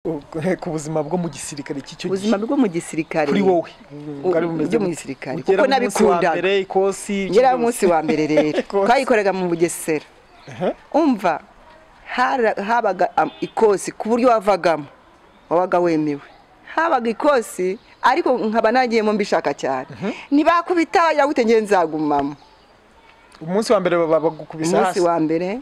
ku buzima bwo mu gisirikare cy'icyo gihe. Ubuzima bwo mu gisirikare Kuri wowe bwo mu gisirikare kuko nabikunda ngera umunsi wa mbere rero twayikoraga mu Bugesera. Umva habaga ikosi ku buryo wavagamo wabaga wemewe. Habaga ikosi ariko nkaba nagiye mu mbishaka cyane. Ntibakubita yagute nge nzagumamo. Umunsi wa mbere bagukubisa hasi. Umunsi wa mbere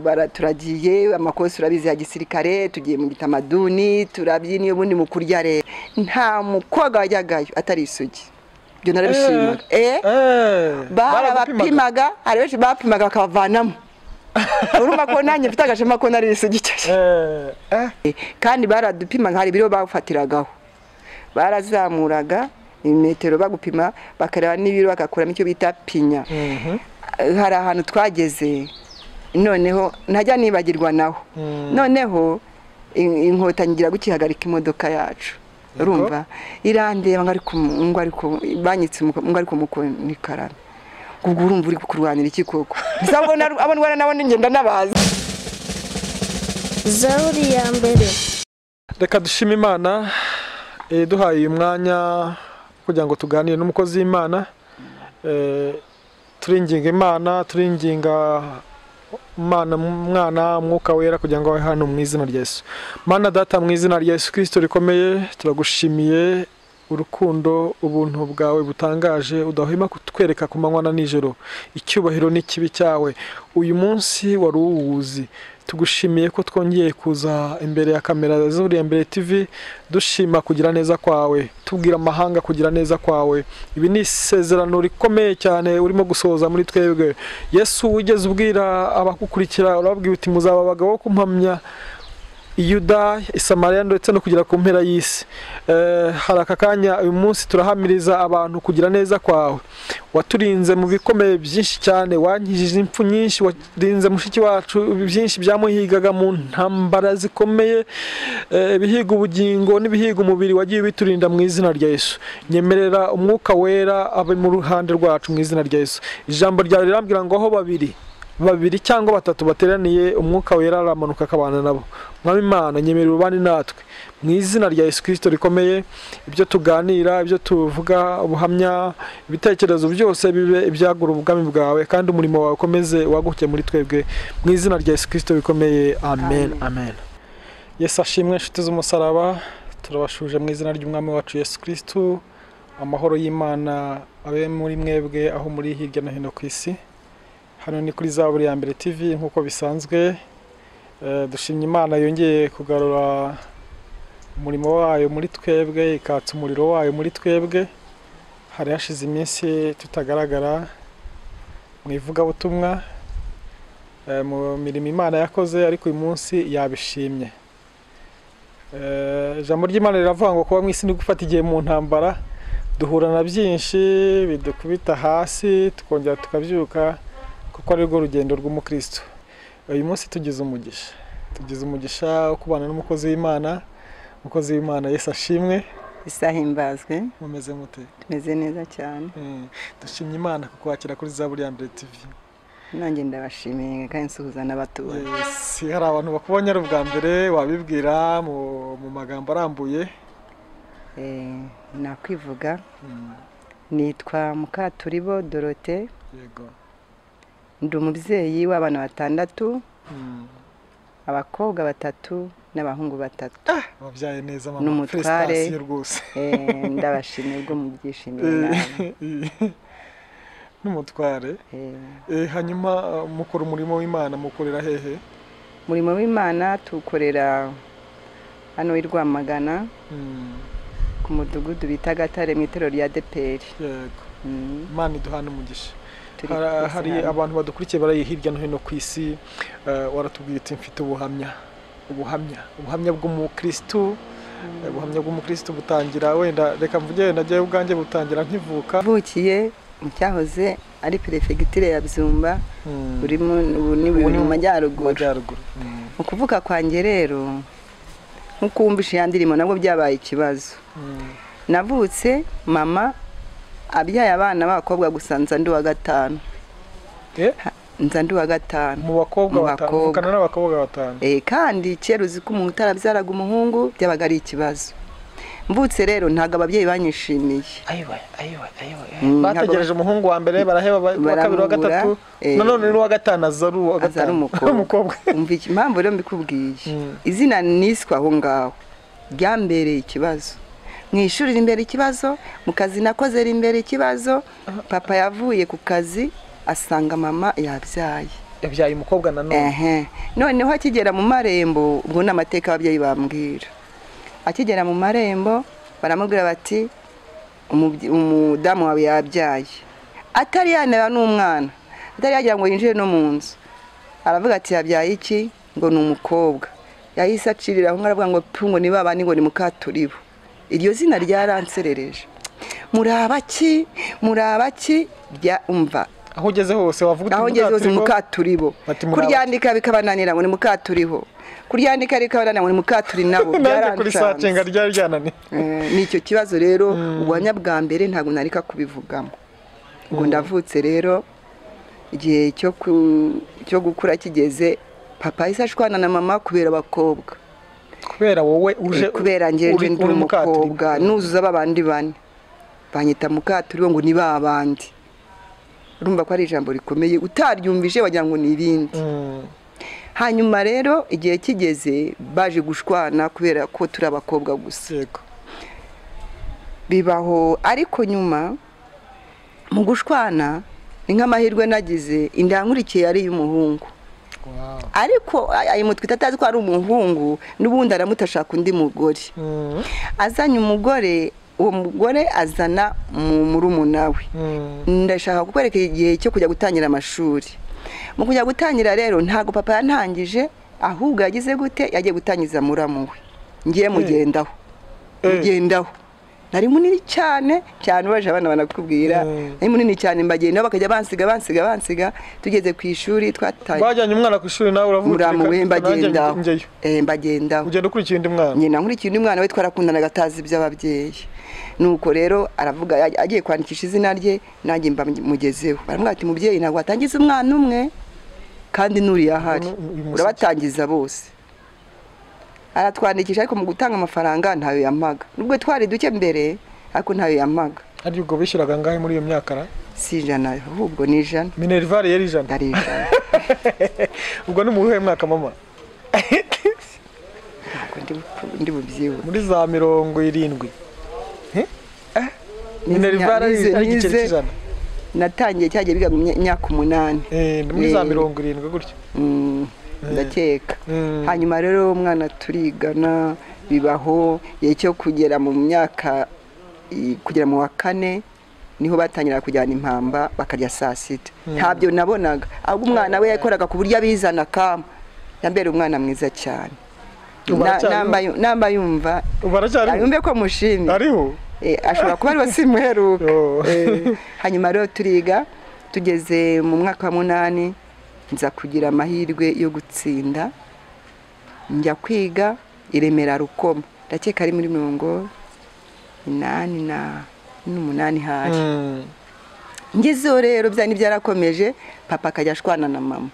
baraturagiye amakosi urabizi ya gisirikare tugiye mu gitamaduni turabyiniye ubundi mu kurya rero nta mukobwa wajyagayo atari Isugi. Byo narabishimaga. Barabapimaga hari benshi bapimaga bakavanamo. Urumva ko nanjye mfite agashema ko nari Isugi cyane. Kandi baradupimaga hari biro bafatiragaho. Barazamuraga imetero bagupima bakareba n'ibiro bakakuramo icyo bita pinya. Hari ahantu twageze noneho ntajya nibagirwa naho. Noneho inkota ngira gukihagarika imodoka yacu. Urumva irandeba ngo ariko banyitse ngo ariko mukonikara. Ubwo urumva uri kurwanira iki koko? Nzabona abana nabo ngenda nabazi. Zaburi ya mbere. Reka dushime Imana duhaye uyu mwanya kugira ngo tuganire n'umukozi w'Imana. Turinginga Imana, turinginga Mana mwana mwuka wera kugira ngo hano mu izina rya Yesu. Mana data mu izina rya Yesu Kristo rikomeye turagushimiye urukundo ubuntu bwawe butangaje udahwema kutwereka ku manywa na nijoro icyubahiro n'ikibi cyawe. Uyu munsi wari uwuzi tugushimiye ko twongeye kuza imbere ya kamera z'Uri Mbere TV dushima kugira neza kwawe tubwira amahanga kugira neza kwawe. Ibi ni isezerano rikomeye cyane urimo gusoza muri twebwe. Yesu wigeze ubwira abakukurikira urababwira uti muzaba abagabo bo kumpamya Yuda Samariya ndetse no kugira ku mpera y'isi. Hari akakanya uyu munsi turahamiriza abantu kugira neza kwawe. Waturinze mu bikomeye byinshi cyane, wankijije impfu nyinshi, warinze mushiki wacu byinshi byamuhigaga mu ntambara zikomeye, bihiga ubugingo n'ibihiga umubiri wagiye biturinda mu izina rya Yesu. Nyemerera umwuka wera abe mu ruhande rwacu mu izina rya Yesu. Ijambo ryawe rirambwira ngo aho babiri cyangwa batatu bateraniye umwuka wera aramanuka akabana nabo. Mwami Imana nyemerera ubane natwe mu izina rya Yesu Kristo rikomeye. Ibyo tuganira, ibyo tuvuga, ubuhamya, ibitekerezo byose bibe ibyagura ubwami bwawe kandi umurimo wawe ukomeze waguke muri twebwe mu izina rya Yesu Kristo rikomeye. Amen. Amen. Yesu ashimwe inshuti z'umusaraba. Turabashuje mu izina ry'umwami wacu Yesu Kristo. Amahoro y'Imana abe muri mwebwe aho muri hirya no hino ku isi. Hano ni kuri Zaburi ya Mbere TV nkuko bisanzwe. Dushimye Imana yongeye kugarura umurimo wayo muri twebwe, ikatsa umuriro wayo muri twebwe. Hari hashize iminsi tutagaragara mu ivugabutumwa mu mirimo Imana yakoze, ariko uyu munsi yabishimye. Ijambo ry'Imana riravuga ngo kuba mu isi ni gufata igihe mu ntambara, duhura na byinshi bidukubita hasi tukongera tukabyuka kuko ari rwo rugendo rw'umukristo. Uyu munsi tugize umugisha wo kubana n'umukozi w'Imana. Umukozi w'Imana Yesu ashimwe. Isahimbazwe. Mumeze mute? Tumeze neza cyane. Dushimye Imana kukwakira kuri Zaburi ya Mbere TV. Nanjye ndabashimiye kandi nsuhuza n'abatuye. Si hari abantu bakubonye ari ubwa mbere wabibwira mu magambo arambuye? Nakwivuga. Nitwa Mukaturibo Dutere. Yego. Ndi umubyeyi w'abana 6, abakobwa 3 n'abahungu 3. Wabyaye neza mama. Felicitation rwose. Ndabashimiye bwo mu byishimira. N'umutware. Hanyuma mukora umurimo w'Imana mukorera hehe? Umurimo w'Imana tukorera hano i Rwamagana. Ku mudugudu bita Gatare mu itero rya Dutere. Yego. Imana iduhana umugisha. Hari abantu badukurikiye barayi hirya no hino ku isi. Waratubwiye ati mfite ubuhamya bw'umukristo. Ubuhamya bw'umukristo butangira wenda reka mvuge nagiye ubwanjye butangira nkivuka. Vukiye mu cyahoze ari prefecture ya Byumba uri mu majyaruguru. Mu kuvuka kwanjye rero nkukumbisha yandirimo nabwo byabaye ikibazo. Navutse mama abyaye abana b'abakobwa gusanza ndi wa 5. nza ndi wa gatanu mu bakobwa batanu kana n'abakobwa batanu kandi kera uzi ko umuntu utarabyaraga umuhungu byabaga ari ikibazo mvutse rero ntago ababyeyi banyishimiye ayiwe bategereje umuhungu wa mbere baraheba wa kabiri wa gatatu none ni wa gatanu azaru wa gatanu umukobwa umva impamvu rero mbikubwiye izina niswa aho ngaho ryambereye ikibazo mwishurira imbere ikibazo mu kazi nakoze imbere ikibazo papa yavuye ku kazi asanga mama yabyaye umukobwa nanone noneho akigera mu marembo ubwo n'amateka ababyeyi bambwira akigera mu marembo baramubwira bati umudamu wawe yabyaye atari yanera n'umwana atari yagira ngo yinjire no mu nzu aravuga ati yabyaye iki ngo ni umukobwa yahise acirira aho aravuga ngo ngo ni babandi ngo ni Mukaturibo iryo zina ryaranserereje murabaki rya umva aho ugeze hose wavuga uti Mukaturibo kuryandika bikabananira ngo ni Mukaturibo kuryandika rikabananira ngo ni Mukaturi nabo byaransanga ryaryanane nicyo kibazo rero ubuhamya bwa mbere ntago narika kubivugamo ubwo ndavutse rero igihe cyo gukura kigeze papa yise ashwana na mama kubera abakobwa kubera wowe uje kubera ngeje ndi umukobwa nuzuza babandi bane banyita Mukaturibo ngo ni babandi urumva ko ari ijambo rikomeye utaryumvije wagira ngo ni ibindi hanyuma rero igihe kigeze baje gushwana kubera ko turi abakobwa gusa bibaho ariko nyuma mu gushwana ni nk'amahirwe nagize indankurikiye ari y'umuhungu ariko ayimutwita atazi ko ari umuhungu n'ubundi aramutashaka undi mugore azanye umugore uwo mugore azana murumuna we ndashaka kukwereka igihe cyo kujya gutangira amashuri mu kujya gutangira rero ntago papa yantangije ahubwo yagize gute yagiye gutangiza muramu we ngiye mugendaho nari munini cyane baje abana banakubwira nari munini cyane mbagendaho bakajya bansiga tugeze ku ishuri twataye bajyanye umwana ku ishuri nawe uravuga muramu we mbagendaho ugenda ukurikira undi mwana nyina nkurikira undi mwana we twarakundana gatazi by'ababyeyi nuko rero aravuga agiye kwandikisha izina rye nanjye mugezeho baramubwira ati mubyeyi ntabwo watangiza umwana umwe kandi nuri ahari urabatangiza bose aratwandikisha ariko mu gutanga amafaranga ntayo yamaga nubwo twari duke mbere ariko ntayo yamaga ari ubwo bishyuraga ngahe muri iyo myaka si ijana ahubwo ni ijana minerivare yari ijana ubwo ni mu wuhe mwaka mama ndi bubyibuhe muri za 70 minerivare ari igiceri cy'ijana natangiye cyagiye biga mu myaka 8 muri za 70 gutyo ndakeka hanyuma rero umwana turigana bibaho igihe cyo kugera mu myaka kugera mu wa 4 niho batangira kujyana impamba bakarya saa sita ntabyo nabonaga ahubwo umwana we yakoraga ku buryo abizana kama yambere umwana mwiza cyane namba yumva yumve ko mushimye ariho ashobora kuba ari wasimuheruka hanyuma rero turiga tugeze mu mwaka wa 8 nza kugira amahirwe yo gutsinda njya kwiga iremera rukoma ndakeka ari muri 88 hari ngezeho rero byani byarakomeje papa akajya ashwana na mama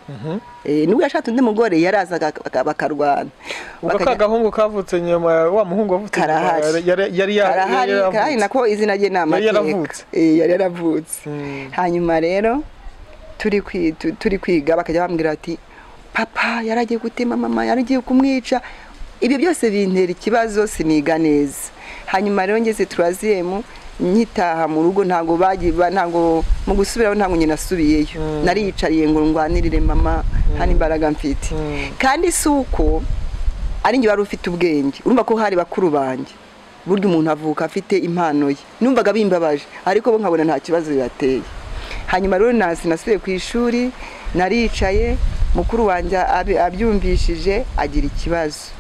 nubwo yashatse undi mugore yarazaga bakarwana gahungu kavutse nyuma wa muhungu wavutse yari nako izina rye n'amateka yari yaravutse hanyuma rero turi kwiga bakajya bambwira ati papa yaragiye gutema mama yaragiye kumwica ibyo byose bintera ikibazo siniga neza hanyuma rero ngeze turaziyemo nyitaha mu rugo ntago ntago mu gusubiraho ntago nyina asubiyeyo nariyicariye ngo ngwanirire mama hani imbaraga mfite kandi suko ari ngi bari ufite ubwenge urumva ko hari bakuru banjye buryo umuntu avuka afite impano ye numvaga bimbabaje ariko bo nkabona nta kibazo bibateye hanyuma rero nasubiye ku ishuri naricaye mukuru wanjye abyumvishije agira ikibazo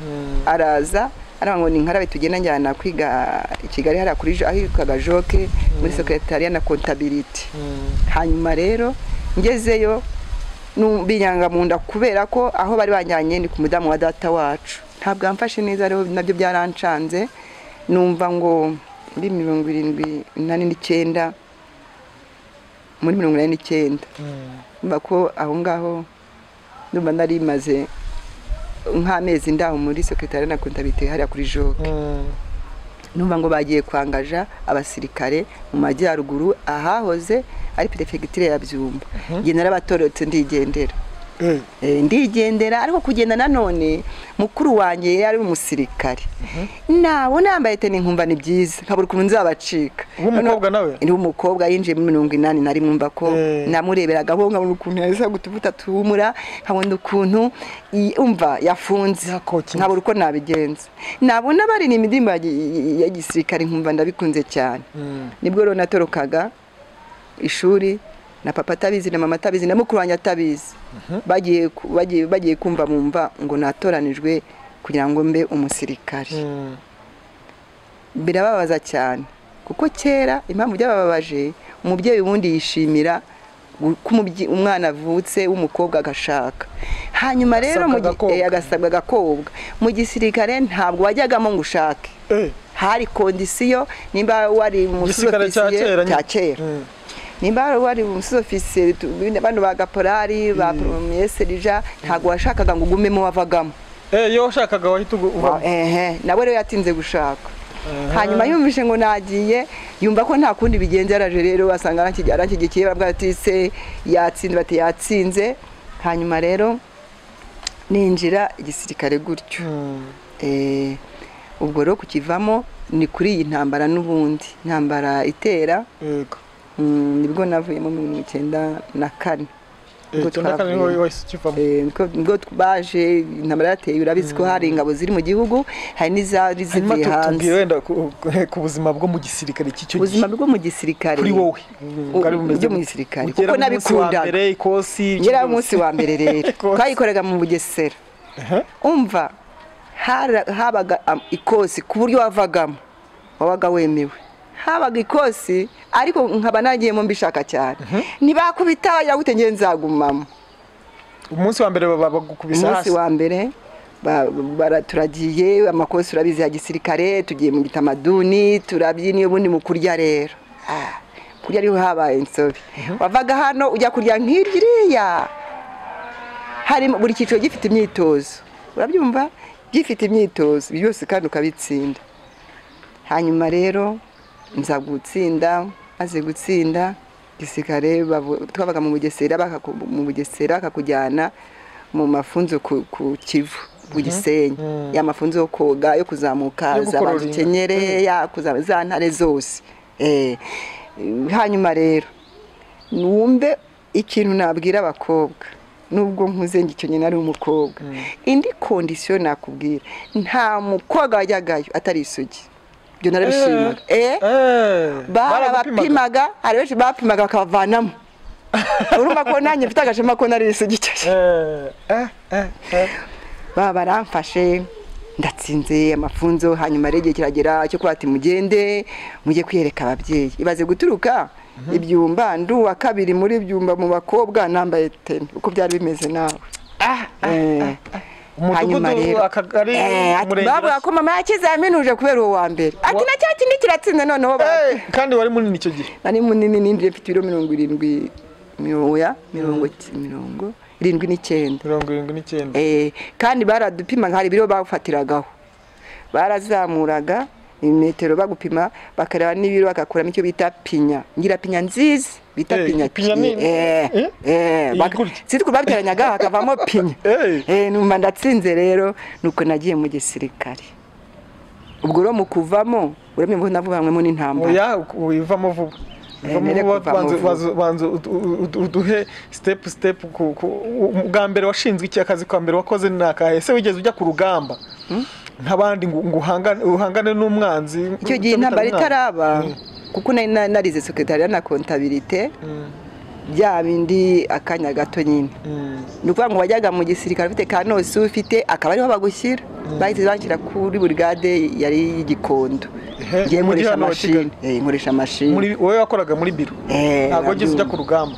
araza ngo ni nkarabe tugenda njyana kwiga i Kigali hari kuri ahitwaga Joke muri secretariat na comptabilité hanyuma rero ngezeyo binyanga munda kubera ko aho bari bajyanye ni ku mudamu wa data wacu ntabwo amfashe neza rero nabyo byarancanze numva ngo muri 79 muri 1989 mba ko aho ngaho ndumva nari maze nk'amezi ndaho muri secretariat na comptabilité hariya kuri joke numva ngo bagiye kwangaja abasirikare mu majyaruguru ahahoze ari prefecture ya Byumba nge narabatorotse ndigendera ndigendera ariko kugenda nanone mukuru wanjye yari umusirikare nawo nambaye tene nkumva ni byiza nkabura ukuntu nzabacika umukobwa nawe ndi umukobwa yinjiye mu 80 nari mwumva ko namureberaga ho nkabona ukuntu yahise gutuvuta tumura nkabona ukuntu umva yafunze nkabura uko nabigenza nabona bari ni imidimba ya gisirikare nkumva ndabikunze cyane nibwo rero natorokaga ishuri na papa tabizi na mama tabizi na mukuru wanjye atabizi bagiye kumva mumva ngo natoranijwe kugira ngo mbe umusirikare birababaza cyane kuko kera impamvu byababaje umubyeyi wundi yishimira umwana avutse w'umukobwa agashaka hanyuma rero agasabwa agakobwa mu gisirikare ntabwo wajyagamo ngo ushake hari kondisiyo nimba wari mu gisirikare cya kera nimba wari umusofisi bano ba gaporari ba premier serija ntago washakaga ngo ugumemo wavagamo yo washakaga wahita uva nawe rero yatinze gushaka hanyuma yumvishe ngo nagiye yumva ko nta kundi bigenze araje rero asanga arankigikiye barabwa ati se yatsinze bati yatsinze hanyuma rero ninjira igisirikare gutyo ubwo rero kukivamo ni kuri iyi ntambara n'ubundi ntambara itera yego nibwo navuyemo mu 1994 ubwo baje intambara yateye urabizi ko hari ingabo ziri mu gihugu hari n'izari zivuye hanze tubwire wenda ku buzima bwo mu gisirikare cy'icyo gihe ubuzima bwo mu gisirikare kuri wowe byo mu gisirikare kuko nabikundaga ngera umunsi wa mbere rero twayikoraga mu Bugesera umva habaga ikosi ku buryo wavagamo wabaga wemewe habaga ikosi ariko nkaba nagiye mu mbishaka cyane ntibakubita yagute nge nzagumamo umunsi wa mbere bagukubisa hasi umunsi wa mbere baraturagiye amakosi urabizi ya gisirikare tugiye mu gitamaduni turabyiniye ubundi mu kurya rero kurya ariho habaye insobe wavaga hano ujya kurya nk'iriya hari buri cyiciro gifite imyitozo urabyumva gifite imyitozo byose kandi ukabitsinda hanyuma rero nza gutsinda maze gutsinda gisirikare twabaga mu Bugesera akakujyana mu mafunzo ku Kivu Bugisenyi ya mafunzo yo koga yo kuzamuka zabakenyere ya kuzaza ntare zose hanyuma rero numbe ikintu nabwira abakobwa nubwo nkuze ngicyo nyine ari umukobwa indi condition nakubwira nta mukobwa wajyagayo atari Isugi byo narabishimaga barabapimaga hari benshi bapimaga bakavanamo urumva ko nanjye mfite agashema ko nari Isugi baramfashe ndatsinze amafunzo hanyuma rege kiragera cyo kwati mugende mujye kwiyereka ababyeyi ibaze guturuka ibyumba ndu wa kabiri muri ibyumba mu bakobwa nambaye teni uko byari bimeze nawe hanyuma rero bavuga ko mama yakizaminuje kubera uwo wa mbere ati na cya kindi kiratsinze noneho kandi wari munini icyo gihe nari munini nindi mfite ibiro 70 79 kandi baradupima hari ibiro bafatiragaho barazamuraga imetero bagupima bakareba n'ibiro bakakuramo icyo bita pinya ngira pinya nziza bita pinya sitwe babiteranyaga hakavamo pinya numva ndatsinze rero nuko nagiye mu gisirikare ubwo ro mu kuvamo uramenye ngo navubamwe n'intambara uyivamo vuba banzo uduhe step bwa mbere washinzwe iki akazi kwa mbere wakoze nakahe ese wigeze ujya ku rugamba nk'abandi ngo uhangane n'umwanzi icyo gihe intambara itaraba kuko narize secretariat na comptabilité bya bindi akanya gato nyine nuko ngo wajyaga mu gisirikare ufite kanosi ufite akaba ariho bagushyira bahise banshyira kuri brigade yari y'Igikondo ngiye nkoresha machine wowe wakoraga muri biro ntabwo wigeze ujya ku rugamba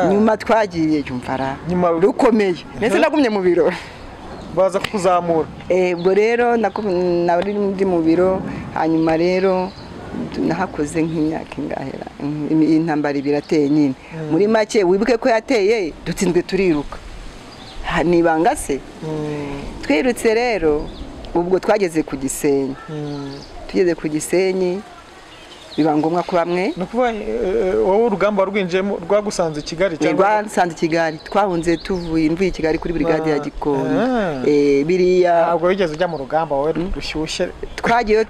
nyuma twagiye yumvara rukomeye nese nagumye mu biro baza kuzamura ubwo rero nari ndi mu biro hanyuma rero nahakoze nk'imyaka ingahera intambara birateye nyine muri make wibuke ko yateye dutsinzwe turiruka nibanga se twirutse rero ubwo twageze ku Gisenyi tugeze ku Gisenyi biba ngombwa ko bamwe no kuba wowe urugamba rwinjemo rwagusanze Kigali cyangwa rwasanze Kigali twahunze tuvuye imvuye Kigali kuri brigade ya Gikondo biriya ntabwo wigeze ujya mu rugamba wowe rushyushye twagiye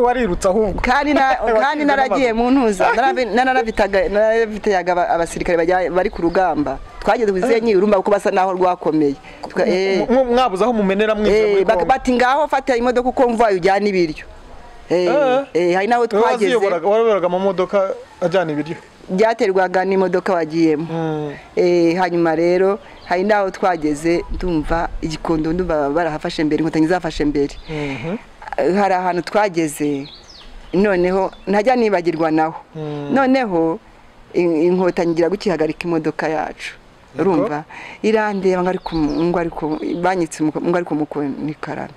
warirutse ahubwo kandi naragiye mu ntuza naravitaga abasirikare bari ku rugamba twageze ku Gisenyi urumva ko basa naho rwakomeye mwabuze aho mumenera mwize bati ngaho fata imodoka uko mva ujyana ibiryo hari naho twageze wayoboraga mu modoka ajyana ibiryo byaterwaga n'imodoka wagiyemo hanyuma rero hari naho twageze ndumva Igikondo ndumva barahafashe mbere inkotanyi zafashe mbere hari ahantu twageze noneho ntajya nibagirwa naho noneho inkotanyi ngira gukihagarika imodoka yacu urumva irandeba ngo ariko banyitse ngo ariko mukonikara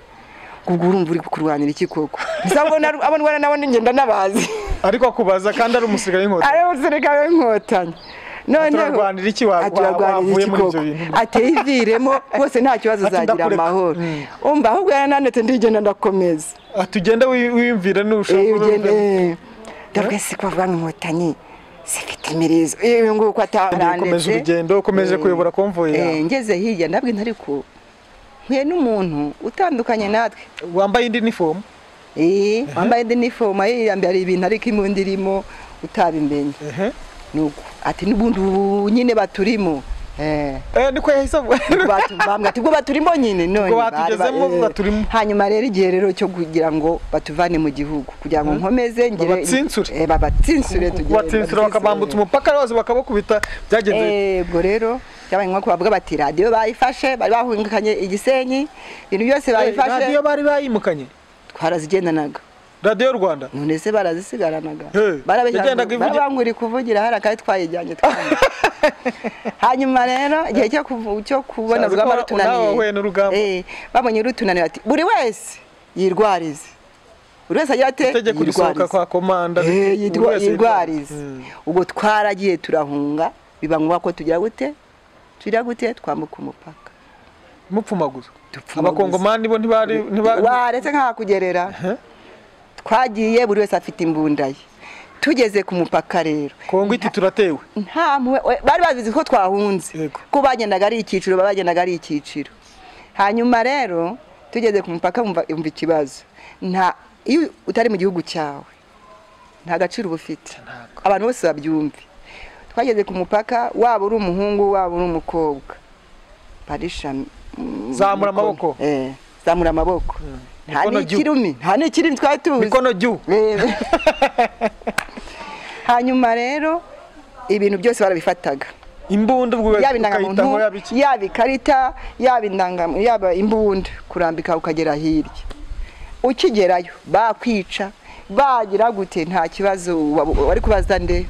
ubwo urumva uri kurwanira iki koko ndabona abona nabone ngenda nabazi ariko kubaza kandi ari umusirikare w'inkotanyi ari umusirikare w'inkotanyi none turarwanira iki wavuye muri ibyo bintu ateyiviremo bose nta kibazo zagira amahoro umva ahubwo yarananetse ndigenda ndakomeza tugenda wiyumvira n'ushobora ndavuga si kwavuga inkotanyi sifite imirizo ngo uko atarandetse ukomeje urugendo ukomeje kuyobora konvoye yawe ngeze hirya ndabwe ntari ko mpuye n'umuntu utandukanye natwe wambaye indi uniform wambaye indi uniform yiyambariye ibintu ariko imundi irimo utabimenye nuko ati n'ubundi nyine baturimo niko yahise bambwa ati bwo baturimo nyine none batugezemo baturimo hanyuma rero igihe rero cyo kugira ngo batuvane mu gihugu kugira ngo nkomeze ngire babatsinsure tugiye bakabambutsa umupaka wose bakabakubita byagenze ubwo rero cyabaye nko kubavuga bati radio bayifashe bari bahungikanye Igisenyi ibintu byose bayifashe radio bari bayimukanye twarazigendanaga radio Rwanda none se barazisigaranaga barabanguri kuvugira hari akaye twayijyanye twandi hanyuma rero igihe cyo kubona urugamba rutunaniye babonye rutunaniye ati buri wese yirwarize buri wese ajya ate itegeko risohoka kwa komanda yirwarize ubwo twaragiye turahunga biba ngombwa ko tugira gute twambuka umupaka mupfumaguza abakongomani bo ntibari waretse nka kugerera twagiye buri wese afite imbunda ye tugeze ku mupaka rero Kongo iti turatewe bari bazizi ko twahunze ko bagendaga ari ikiciro hanyuma rero tugeze ku mupaka umva ikibazo iyo utari mu gihugu cyawe nta gaciro ubufite abantu bose babyumve twageze ku mupaka waba uri umuhungu waba uri umukobwa barisha zamura amaboko nta n'ikirimi twari tuzi mikono jyu hanyuma rero ibintu byose barabifataga imbunda yaba ikarita yaba imbunda kurambika ukagera hirya ukigerayo bakwica bagira gute nta kibazo wari kubaza nde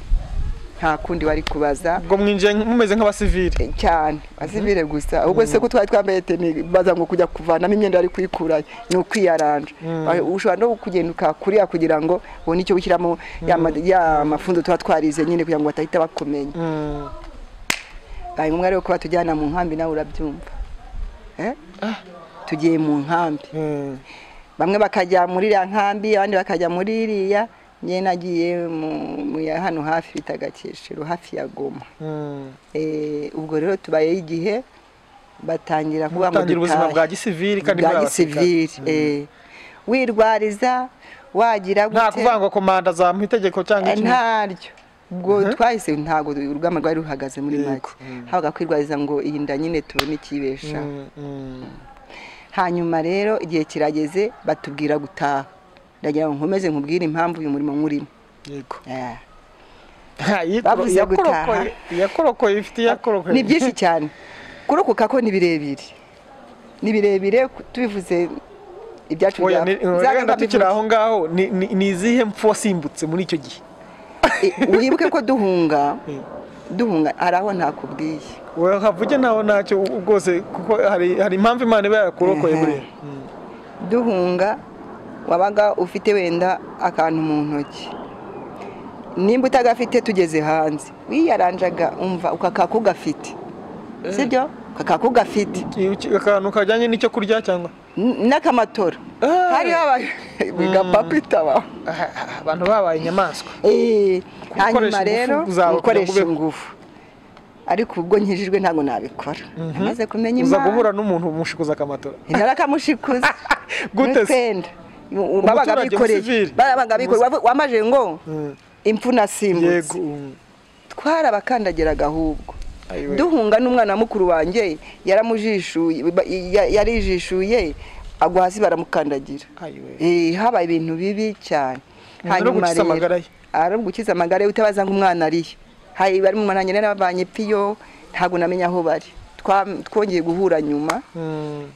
nta kundi wari kubaza ubwo mwinjiye mumeze nk'abasivile cyane basivile gusa ubwo se ko twari twambaye teni baza ngo kujya kuvanamo imyenda yari kwikura ni ukwiyaranja ushobora no kugenda ukakuriya kugira ngo ubone icyo wishyiramo ya mafundo tuba twarize nyine kugira ngo batahita bakomenya bayi ngombwa rero ko batujyana mu nkambi nawe urabyumva tugiye mu nkambi bamwe bakajya muri iriya nkambi abandi bakajya muri iriya njye nagiye mu hano hafi bitaga Keshero hafi ya Goma ubwo rero tubaye igihe batangira kuba mu ubuzima bwa gisivili kandi bwa gisivili wirwariza wagira gute nta kuvanga komanda za mu itegeko cyangwa iki ntaryo ubwo twahise ntago urugamba rwari ruhagaze muri make habaga kwirwariza ngo iyi nda nyine tubone ikibesha hanyuma rero igihe kirageze batubwira gutaha ndagira ngo nkomeze nkubwire impamvu uyu murimo nkurimo yego yakorokoye ifite yakorokoye ni byinshi cyane kurokoka ko ni birebire tubivuze ibyacu byagenda tukiri aho ngaho ni izihe mpfu wasimbutse muri icyo gihe wibuke ko duhunga hari aho ntakubwiye havuge naho ntacyo rwose kuko hari impamvu Imana iba yakurokoye buriya duhunga wabaga ufite wenda akantu mu ntoki, nimba utagafite tugeze hanze wiyaranjaga umva ukakaku gafite, sibyo kakaku gafite akantu kajyanye n'icyo kurya cyangwa n'akamatora hari bigapapita abantu babaye inyamaswa. Hanyuma rero ukoresha ingufu, ariko ubwo nkijijwe ntabwo nabikora. Amaze kumenya Imana uza guhura n'umuntu umushikuza akamatora narakamushikuza gute se babaga bikoreye wamaje ngo impfuna simbutse twarabakandagiraga ahubwo duhunga n'umwana mukuru wanjye yarijishuye agwa hasi baramukandagira. Habaye ibintu bibi cyane. Hanyuma rero gukiza amagara utabaza ngo umwana arihe bari mu mananye n'abanye piyo ntabwo namenya aho bari. Twongeye guhura nyuma.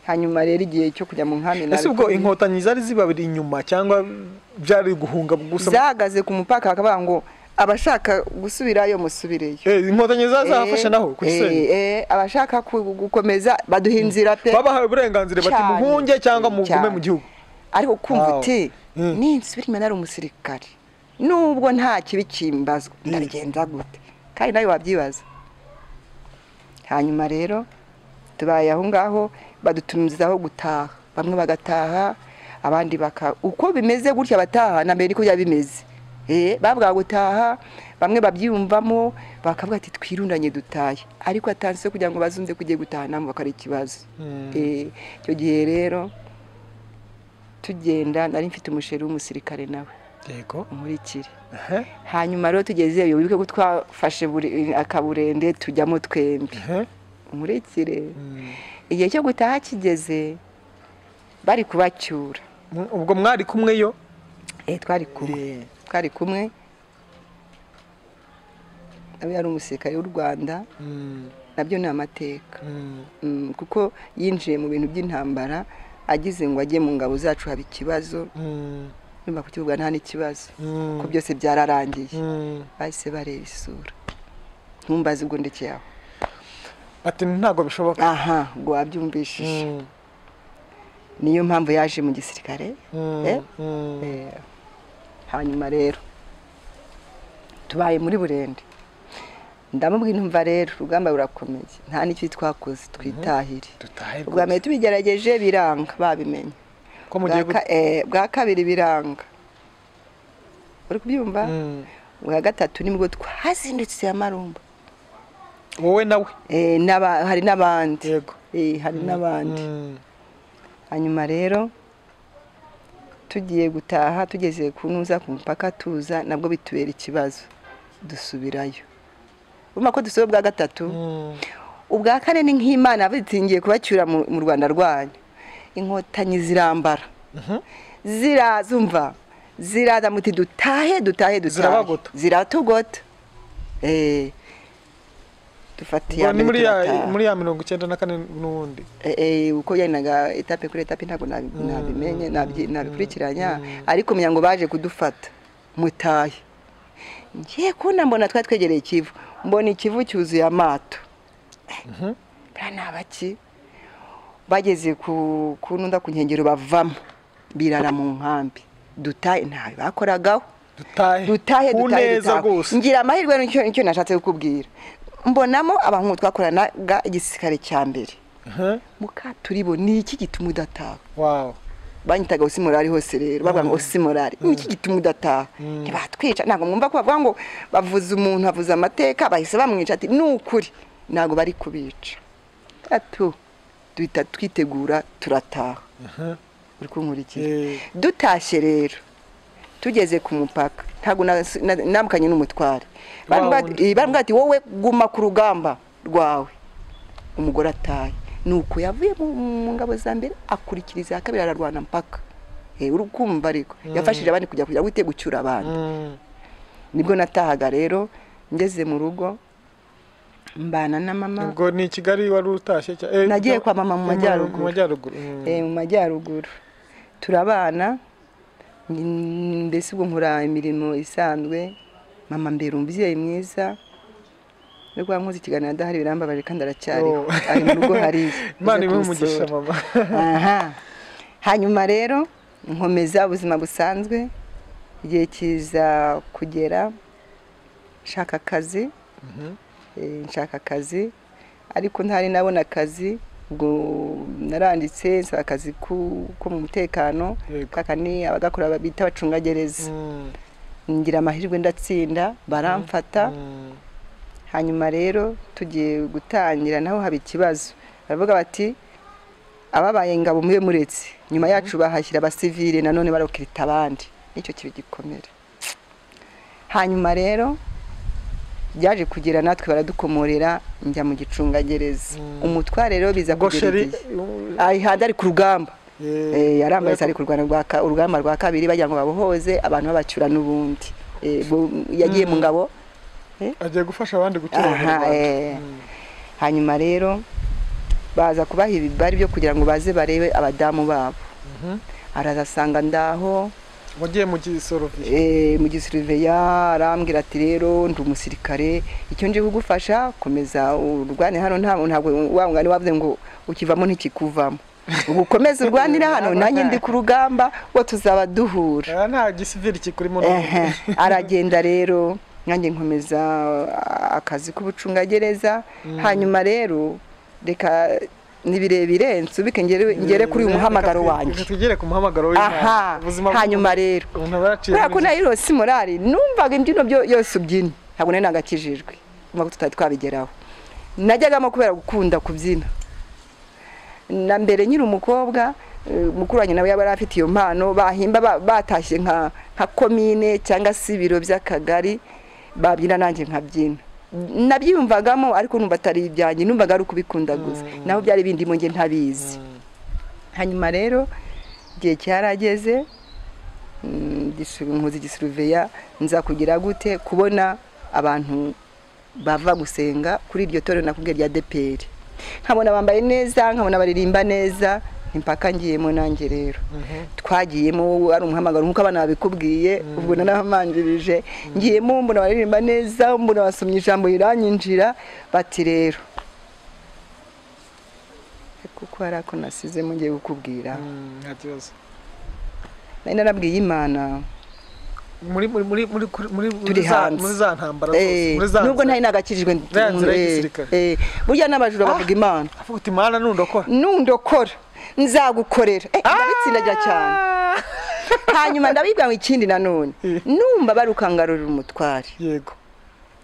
Hanyuma rero igihe cyo kujya mu nkambi ese ubwo inkotanyi zari zibabiri inyuma cyangwa byari guhunga gusa zagaze ku mupaka bakavuga ngo abashaka gusubirayo musubireyo. Inkotanyi zazafashe naho kugisenya. Abashaka gukomeza baduhinzira pe babahaye uburenganzira bati muhunge cyangwa mugume mu gihugu. Ariko kumva uti ninsubira imana ari umusirikare nubwo nta kibi kimbazwa ndabigenza gute kandi nawe wabyibaza. Hanyuma rero tubaye aho ngaho badutumizaho gutaha, bamwe bagataha abandi uko bimeze gutya bataha na mbere niko yabimeze. Babwa gutaha bamwe babyiyumvamo bakavuga ati twirundanye dutaye, ariko atanse kugira ngo bazunze kugiye gutaha namwe bakari ikibazo. Cyo gihe rero tugenda nari mfite umusheri w'umusirikare nawe yego umurikire. Hanyuma rero tugeze yo wibuke ko twafashe akaburende tujyamo twembi umurikire. Igihe cyo gutaha kigeze bari kubacyura. Ubwo mwari kumwe yo? Twari kumwe nawe yari umusirikare w'u Rwanda. Nabyo ni amateka kuko yinjiye mu bintu by'intambara agize ngo ajye mu ngabo zacu haba ikibazo. Nimba kukivuga nta n'ikibazo ko byose byararangiye. Bahise bareba isura ntumbaze ubwo ndekeye aho ati ntago bishoboka. Ngo wabyumvishije. Niyo mpamvu yaje mu gisirikare. Hanyuma rero tubaye muri Burende ndamubwira ntumva rero urugamba rurakomeye nta n'icyo twakoze twitahire. Ubwami tubigerageje biranga babimenye ko mugiye bwa kabiri biranga uri kubyumva. Bwa gatatu nibwo twazindutse amarumba wowe nawe hari n'abandi hari n'abandi. Hanyuma rero tugiye gutaha tugeze kunuza ku mpaka tuza nabwo bitubera ikibazo dusubirayo. Urumva ko dusobe bwa gatatu. Ubwa kane ni nk'Imana yabitingiye kubacyura mu Rwanda rwanyu. Inkotanyi zirambara zirazumva ziraza muti dutahe ziratugota. Dufatiye muri ya 94 n'ubundi uko yanaga etape kuri etape ntago nabimenye nabikurikiranya, ariko menya ngo baje kudufata mutahe. Ngiye kuna mbona twegereye Kivu, mbona Ikivu cyuzuye amato. Bana baki bageze kununda ku nkengero bavamo birara mu nkambi. Dutahe ntawe bakoragaho. Dutahe ngira amahirwe nicyo nashatse kukubwira. Mbonamo abantu twakoranaga igisirikare cya mbere. Mukaturibo ni iki gituma udataha? Banyitaga usimorari hose rero bavuga ngo usimorari ni iki gituma udataha? Ntibatwica ntabwo mwumva ko bavuga ngo bavuze umuntu avuze amateka bahise bamwica ati nukuri ntabwo bari kubica. Duhita twitegura turataha. Uri kunkurikira. Dutashye rero tugeze ku mupaka ntabwo namukanye n'umutware. Bambwira ati wowe guma ku rugamba rwawe. Umugore ataye. Nuko yavuye mu ngabo za mbere akurikiriza kabiri ararwana mpaka. Urukumva ariko yafashije abandi kujya gucyura abandi. Nibwo natahaga rero ngeze mu rugo mbana na mama. Ubwo ni Kigali wari utashye nagiye kwa mama mu majyaruguru. Turabana mbese ubwo nkora imirimo isanzwe. Mama mbere umubyeyi mwiza. Nubwo nkoze ikiganiro adahari birambabaje kandi aracyari ari mu rugo hari. Imana imuhe umugisha mama. Hanyuma rero nkomeza ubuzima busanzwe igihe kiza kugera nshaka akazi nshaka akazi ariko ntari nabona akazi ubwo naranditse nsaba akazi ko mu mutekano kakani abagakora babita abacungagereza ngira amahirwe ndatsinda baramfata hanyuma rero tugiye gutangira naho haba ikibazo baravuga bati ababaye ingabo mube muretse nyuma yacu bahashyira abasivile nanone barokirita abandi nicyo kibi gikomera hanyuma rero byaje kugira natwe baradukomorera njya mu gicungagereza umutware rero biza kugereye ahihanda ari ku rugamba yarambaye ari kurwana urugamba rwa kabiri bagira ngo babohoze abantu babacyura n'ubundi yagiye mu ngabo agiye gufasha abandi gutura hanyuma rero baza kubaha ibibari byo kugira ngo baze barebe abadamu babo arazasanga ndaho wagiye mu gisoroviya mu gisoroviya arambwira ati rero ndi umusirikare icyo nje kugufasha komeza urwane hano ntabwo wangane wavuze ngo ukivamo ntikikuvamo ugukomeza urwanira hano nanjye ndi ku rugamba wo tuzaba duhura nta gisivili kikurimo aragenda rero nanjye nkomeza akazi k'ubucungagereza hanyuma rero reka nibirebire nsubike ngere kuri umuhamagaro wanjye tugere ku muhamagaro w'Imana hanyuma rero ko nayo si morali numvaga imbyino byo yose ubyina ntabwo nari nagakijijwe kumva tutari twabigeraho najyagamo kubera gukunda kubyina na mbere nyiri umukobwa mukuru wanjye nawe yaba afite iyo mpano bahimba batashye nka komine cyangwa se ibiro by'akagari babyina nanjye nkabyina nabyiyumvagamo ariko numva atari ibyanjye numvaga ari ukubikunda gusa naho byari bindi mu nge ntabizi hanyuma rero igihe cyarageze nkoze igisoroviya nza kugira gute kubona abantu bava gusenga kuri iryo torero nakubwiye rya Dutere nkabona bambaye neza nkabona baririmba neza impaka ngiyemo nanjye rero twagiyemo ari umuhamagaro nkuko abana babikubwiye ubwo nanahamanjirije ngiyemo mbona baririmba neza mbona basomye ijambo iranyinjira bati rero kuko harako nasizemo ngiye gukubwira nta kibazo nari narabwiye Imana muri za ntambara zose nubwo ntari nagakijijwe burya n'abajura bavuga Imana avuga uti Imana nundokora nzagukorera ndabitsindagira cyane hanyuma ndabibwa ikindi nanone numva barukangarurira umutware yego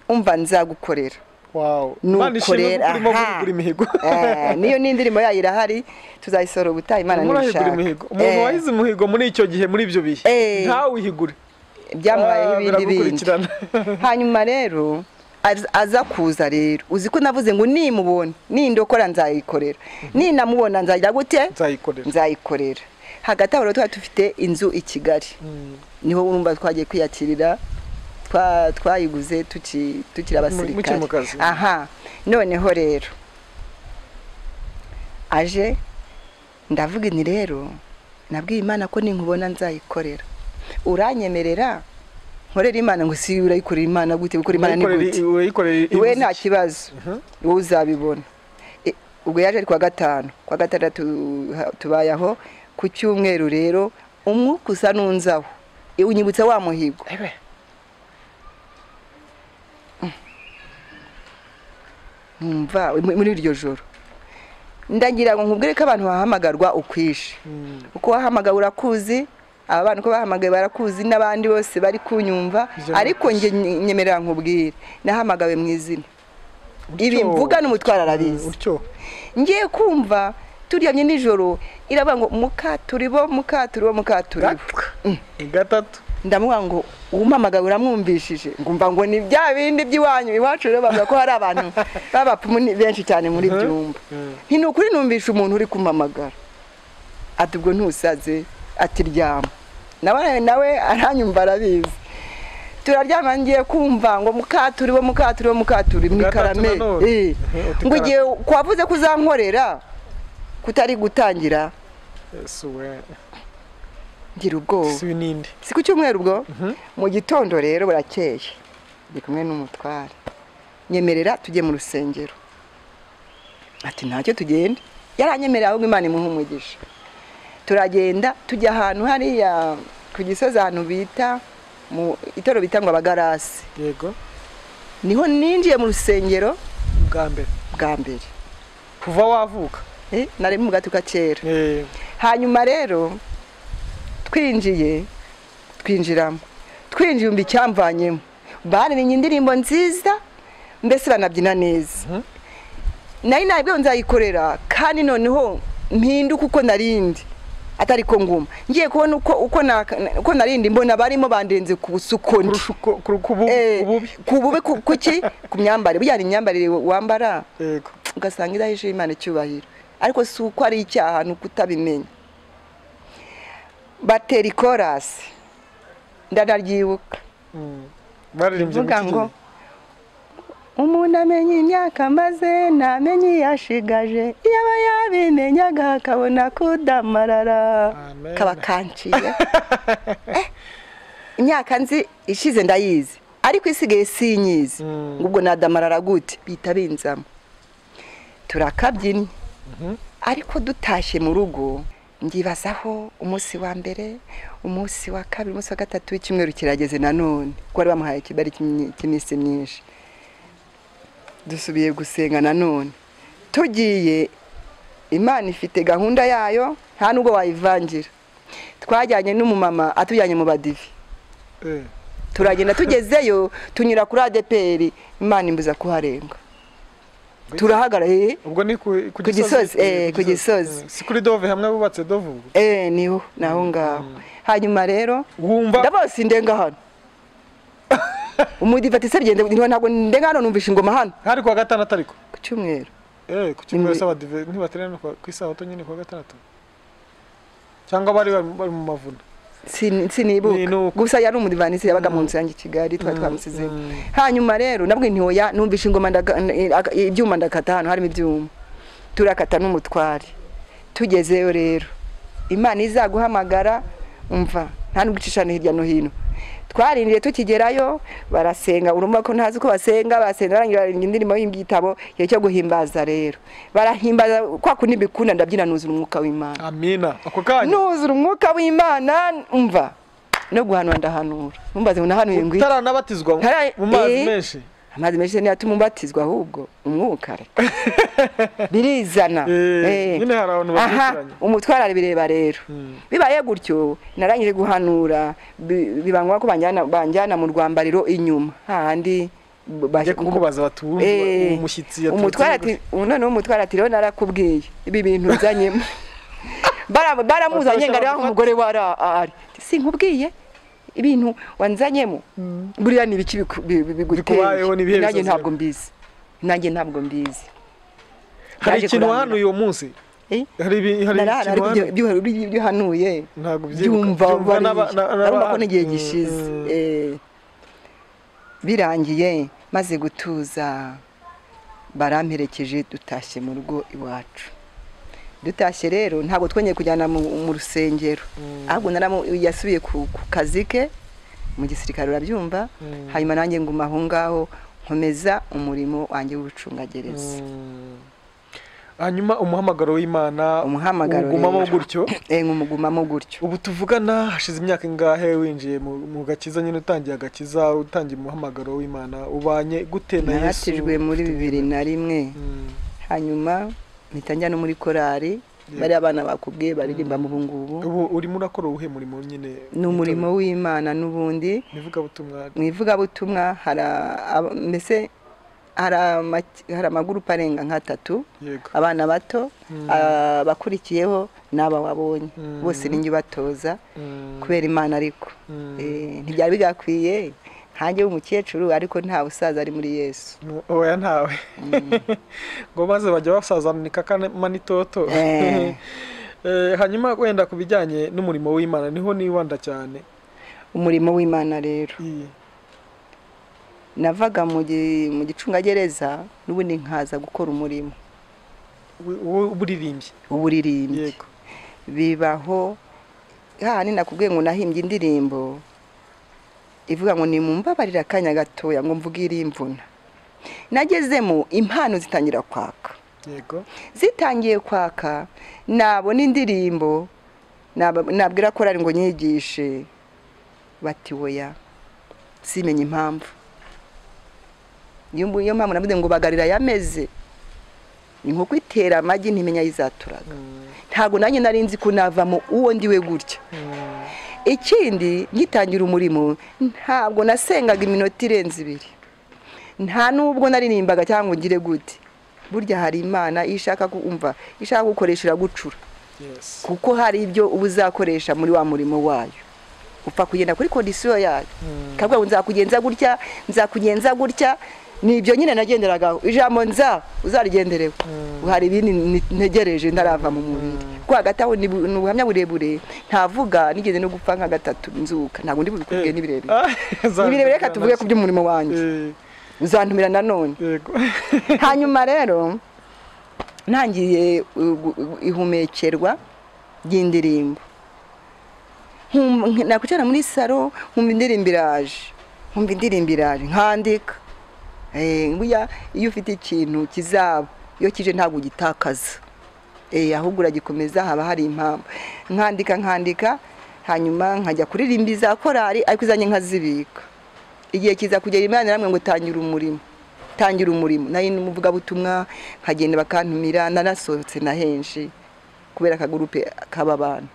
umva nzagukorera nukorera niyo n'indirimbo yayo irahari tuzayisora ubutaha Imana nishaka umuntu wahize umuhigo muri icyo gihe muri ibyo bihe ntawihigure byamubayeho ibindi hanyuma rero aza kuza rero uzi ko navuze ngo nimubone nindokora nzayikorera ninamubona nzagira gute nzayikorera hagati aho rero dufite inzu i Kigali niho urumva twagiye kwiyakirira twayiguze tukiri abasirikare noneho rero aje ndavuga ni rero nabwiye Imana ko ninkubona nzayikorera uranyemerera nkorera Imana ngo si urayikorera Imana gute gukora Imana ni gute we nta kibazo wowe uzabibona ubwo yaje ari kwa gatandatu tubayaho ku cyumweru rero umwuka usa nunzaho unyibutsa wa muhigo numva muri iryo joro ndagira ngo nkubwire ko abantu bahamagarwa ukwishe uko wahamagawe urakuzi aba bana ko bahamagaye barakuzi n'abandi bose bari kunyumva ariko nge nyemerera nkubwire nahamagawe mu izina ibi mvuga n'umutwara arabizi ngiye kumva turyamye nijoro iravuga ngo Mukaturibo gatatu ndamuha ngo umuhamagaye uramwumvishije ngumva ngo ni bya bindi by'iwanyu iwacu rero bavuga ko hari abantu babapfumu benshi cyane muri byumba ni ukuri numvisha umuntu uri kumamagara ati ubwo ntusaze ati ryama nawe aranyumva arabizi turaryama ngiye kumva ngo Mukaturibo mwikarame ngo igihe kwavuze kuzankorera kutari gutangira ngira ubwoba si ku cyumweru ubwo mu gitondo rero burakeye ndi kumwe n'umutware nyemerera tujye mu rusengero ati ntacyo tugende yaranyemerera ahubwo Imana imuha umugisha turagenda tujya ahantu hariya ku Gisozi ahantu bita mu itoro bita ngo abagarasi. Yego. Niho ninjiye mu rusengero bwa mbere kuva wavuka. Nari mu gatuka kera. Hanyuma rero twinjiramo umbi cyamvanyemo baririmbye indirimbo nziza mbese banabyina neza. Nari nabwo nzayikorera kandi noneho mpinduka uko narindi atari ko nguma ngiye kubona uko narindi mbona barimo bandenze ku busukondi kububi kuki ku myambare bujyana imyambarire wambara yego ugasanga idahishe Imana icyubahiro ariko si uko ari icyaha nuko utabimenya. Bateri chorus ndanaryibuka baririmbye ngo umuntu amenya imyaka maze namenye yashigaje yaba yabimenyaga akabona kudamarara kaba kanciye. Imyaka nzi ishize ndayizi ariko isigaye sinyizi ubwo nadamarara gute bita binzamo turakabyinye. Ariko dutashye mu rugo ngibazaho umunsi wa mbere umunsi wa kabiri umunsi wa gatatu w'icyumweru kirageze nanone ko bari bamuhaye kibari cy'iminsi myinshi dusubiye gusenga nanone tugiye Imana ifite gahunda yayo nta nubwo wayivangira. Twajyanye n'umumama atujyanye mu badivi turagenda tugezeyo tunyura kuri ADPR Imana imbuza kuharenga turahagara ubwo ni ku Gisozi ku Gisozi si kuri Dove hamwe bubatse Dove niho naho ngaho. Hanyuma rero ndabose ndenga hano umudi batise bigende ntabwo ndenga hano numvisha ingoma hano hari kwa gatandatu ariko ku cyumweru ku cyumweru s'abadive ntibaterana ku isabato nyine kwa gatandatu cyangwa bari mu mavuna sinibuka gusa yari umudivanisi yabaga mu nzu yanjye Kigali twamusize. Hanyuma rero nabwo ntihoya numvisha ingoma ibyuma ndakata hano harimo ibyuma turakata n'umutware tugezeyo rero Imana izaguhamagara umva nta n'ubwicishane hirya no hino. Twarindiriye tukigerayo barasenga urumva ko ntazi ko basenga barangira indirimbo y'igitabo cyo guhimbaza rero barahimbaza kwa kundi bikunda ndabyina nuzura umwuka w'Imana. Amina ako kanya nuzura umwuka w'Imana umva no guhanura ndahanura umbaze unahanuye ngwi utaranabatizwa mu mazi menshi amazi menshi ni atuma umbatizwa ahubwo umwuka birizana nyine hari abantu bakuranye umutwara bireba rero bibaye gutyo narangije guhanura bibangwa ko banjyana mu rwambariro inyuma handi baje kukubaza batumva umushyitsi umutwara ati none umutwara ati rero narakubwiye ibi bintu uzanyemo baramuzanye ngari aho umugore wara ari sinkubwiye ibintu wanzanyemo buriya ni biki biguteye nanjye ntabwo mbizi hari ikintu hano uyu munsi hari ibyo hanuye byumva barumva ko n'igihe gishize birangiye maze gutuza baramperekeje dutashye mu rugo iwacu. Dutashye rero ntabwo twongeye kujyana mu rusengero ahubwo yasubiye ku kazi ke mu gisirikare urabyumva. Hanyuma nanjye nguma aho ngaho nkomeza umurimo wanjye w'ubucungagereza. Hanyuma umuhamagaro w'Imana ugumamo gutyo ngumamo gutyo. Ubu tuvugana hashize imyaka ingahe winjiye mu gakiza nyine utangiye agakiza utangiye umuhamagaro w'Imana ubanye gute na Yesu? Naratijwe muri 2001 hanyuma mpitanja no muri korari bari abana bakubwiye baririmba mu bungubu. Ubu urimo urakora ubuhe murimo nyine? Ni umurimo w'Imana n'ubundi mwivuga butumwa mbese hari amagurupe arenga nka3 abana bato bakurikiyeho n'aba wabonye bose ninjye batoza kubera Imana ariko ntibyari bigakwiye hanjye w'umukecuru ariko nta busaza ari muri Yesu. Oya ntawe ngo maze bajya basazanika manitoto. Hanyuma wenda kubijyanye n'umurimo w'Imana niho niwanda cyane. Umurimo w'Imana rero navaga mu gicungagereza n'ubundi nkaza gukora umurimo uburirimbyi yego bibaho hahani nakubwiye ngo nahimbye indirimbo ivuga ngo nimumbabarira akanya gatoya ngo mvugire imvuna. Nagezemo impano zitangira kwaka yego zitangiye kwaka nabona indirimbo nabwira ko ari ngo nyigishe bati oya simenye impamvu iyo mpamvu navuze ngo bagarira yameze ni nko kwitera amagi ntimenya yizaturaga ntago nanjye nari nzi ko navamo uwo ndiwe gutya ikindi ngitangira umurimo ntabwo nasengaga iminota irenze 2 nta nubwo naririmbaga cyangwa ngire gute burya hari Imana ishaka kumva ishaka gukoresha gucura kuko hari ibyo ubuzakoresha muri wa murimo wayo upfa kugenda kuri condition yayo kabwa nzakugenza gutya nibyo nyine nagenderaga ijambo uzarigenderewe hari ibindi ntegereje ndarava mu mubiri kwa hagati aho ni ubuhamya burebure ntavuga nigeze no gupfa nka 3 nzuka ntabwo ndi bukubwiye nibirebire reka tuvuge ku by'umurimo wanjye uzantumira nanone hanyuma rero ntangiye ihumekerwa ry'indirimbo nakucara muri saro nkumva indirimbo iraje nkandika buya iyo ufite ikintu kizaba iyo kije ntabwo gitakaza ahubwo uragikomeza haba hari impamvu nkandika hanyuma nkajya kuririmba za korari ariko izanye nkazibika igihe kiza kugera Imana namwe ngo tangira umurimo nayo n'umuvuga butumwa nkagenda bakantumira narasohotse na henshi kubera akagurupe kaba abantu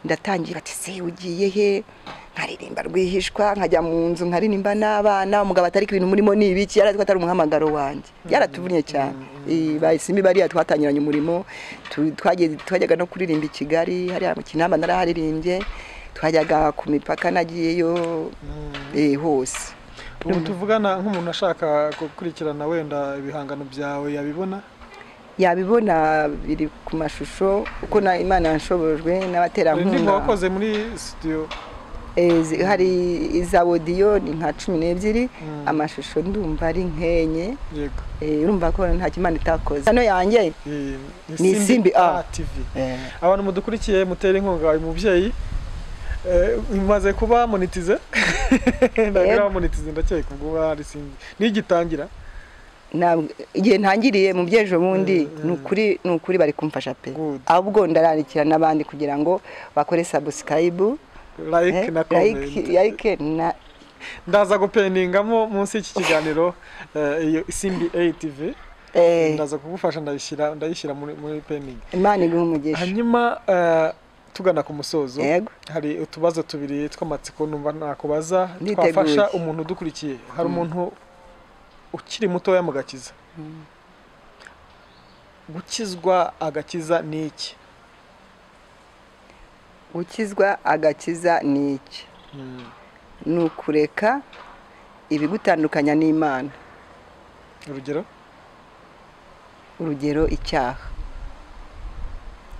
ndatangira ati se ugiye he nkaririmba rwihishwa nkajya mu nzu nkaririmba n'abana umugabo atari ibintu murimo n'ibiki yaratwa atari umuhamagaro wanjye yaratuvunye cyane bayisimbi bari twatangiranye umurimo twajyaga no kuririmba i Kigali hari mu Kinamba naraharirimbye twajyaga ku mipaka nagiyeyo hose ubu tuvugana nk'umuntu ashaka gukurikirana wenda ibihangano byawe yabibona biri ku mashusho uko Imana yanshobojwe n'abaterankunga ndi wakoze muri studio hari iza audio ni nka 12 amashusho ndumva ari nkenye urumva ko nta kimana itakoze hano yanjye ni Simbi TV abantu mudukurikiye mutera inkunga uyu mubyeyi imaze kuba monetize ndagira monetize ndakeka ubwo ari Simbi nigitangira igihe ntangiriye mu byejo bundi nukuri bari kumfasha pe ahubwo ndararikira nabandi kugira ngo bakore subscribe like na comment ndaza gupendingamo munsi y'iki kiganiro iyo Simbi TV ndaza kugufasha ndayishyira muri pending Imana iguhe umugisha hanyuma tugana ku musozo hari utubazo tubiri tw'amatsiko numva nakubaza twafasha umuntu udukurikiye hari umuntu ukiri mutoya mu gakiza gukizwa agakiza niki gukizwa agakiza niki nukureka ibigutandukanya n'Imana urugero icyaha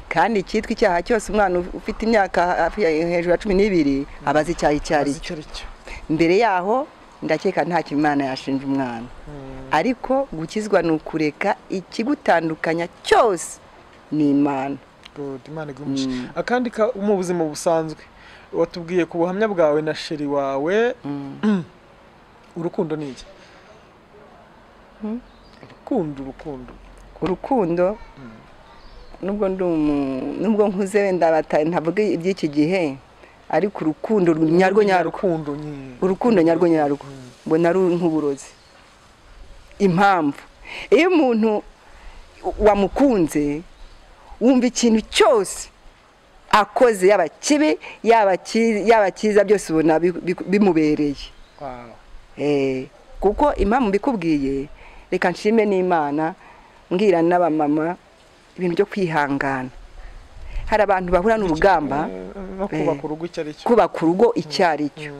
kandi cyitwa icyaha cyose umwana ufite imyaka hejuru ya 12 abazi icyaha icyari cyo mbere yaho ndakeka nta kimana yashinja umwana ariko gukizwa nukureka ikigutandukanya cyose ni Imana Imana igumisha akandi mu buzima busanzwe watubwiye ku buhamya bwawe na sheri wawe urukundo ni iki urukundo nubwo nkuze wenda ntavuga iby'iki gihe ariko urukundo nyarwo mbona ari nk'uburozi impamvu iyo umuntu wamukunze wumva ikintu cyose akoze yaba kibi yaba cyiza byose ubona bimubereye kuko impamvu mbikubwiye reka nshime n'Imana mbwira n'abamama ibintu byo kwihangana hari abantu bahura n'urugamba no kubaka urugo icyari cyo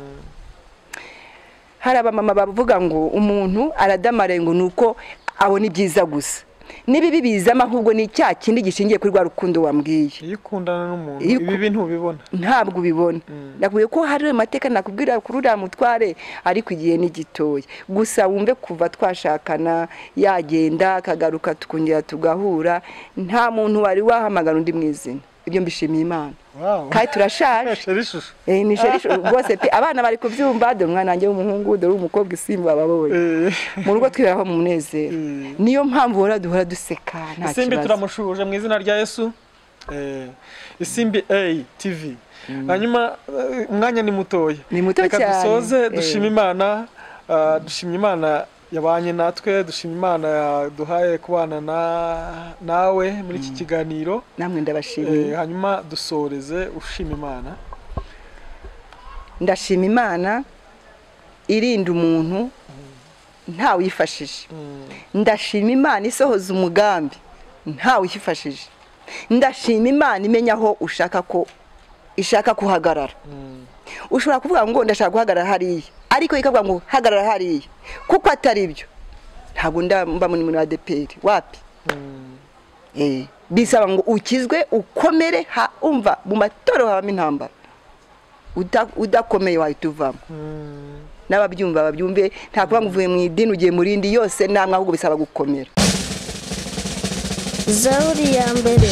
hari abamama bavuga ngo umuntu aradamare ngo nuko abona ibyiza gusa nibibi bizama ahubwo ni cya kindi gishingiye kuri rwa rukundo wambwiye iyo ukundana n'umuntu ibi bintu ubibona ntabwo ubibona nakuye ko hari amateka nakubwira kuri uriya mutware ariko igihe ni gitoya gusa wumve kuva twashakana yagenda akagaruka tukongera tugahura nta muntu wari wahamagara undi mu izina ibyo mbishimiye Imana kandi turashaje ni sheri rwose pe abana bari kubyumva dore umwana wanjye w'umuhungu dore umukobwa Simba bababonye mu rugo twiraho mu munezero niyo mpamvu duhora duseka nta kibazo Simbi turamushuje mu izina rya Yesu Isimbi TV. Hanyuma umwanya ni mutoya. Ni muto cyane. Reka dusoze dushima Imana, dushimye Imana yabanye natwe, dushima Imana yaduhaye kubana nawe muri iki kiganiro. Namwe ndabashimiye. Hanyuma dusoreze ushima Imana. Ndashima Imana irinda umuntu nta wifashije. Ndashima Imana isohoza umugambi nta wifashije. Ndashima Imana imenya aho ishaka kuhagarara. Ushobora kuvuga ngo ndashaka guhagarara hariya, ariko ikavuga ngo hagarara hariya, kuko atari byo ntabwo ndamba muri ADPR wapi. Bisaba ngo ukizwe ukomere, umva mu matoro habamo intambara, udakomeye wahita uvamo. N'ababyumva babyumve, nta kuba ngo uvuye mu idini ugiye mu rindi, yose namwe ahubwo bisaba gukomera. Zaburi ya mbere.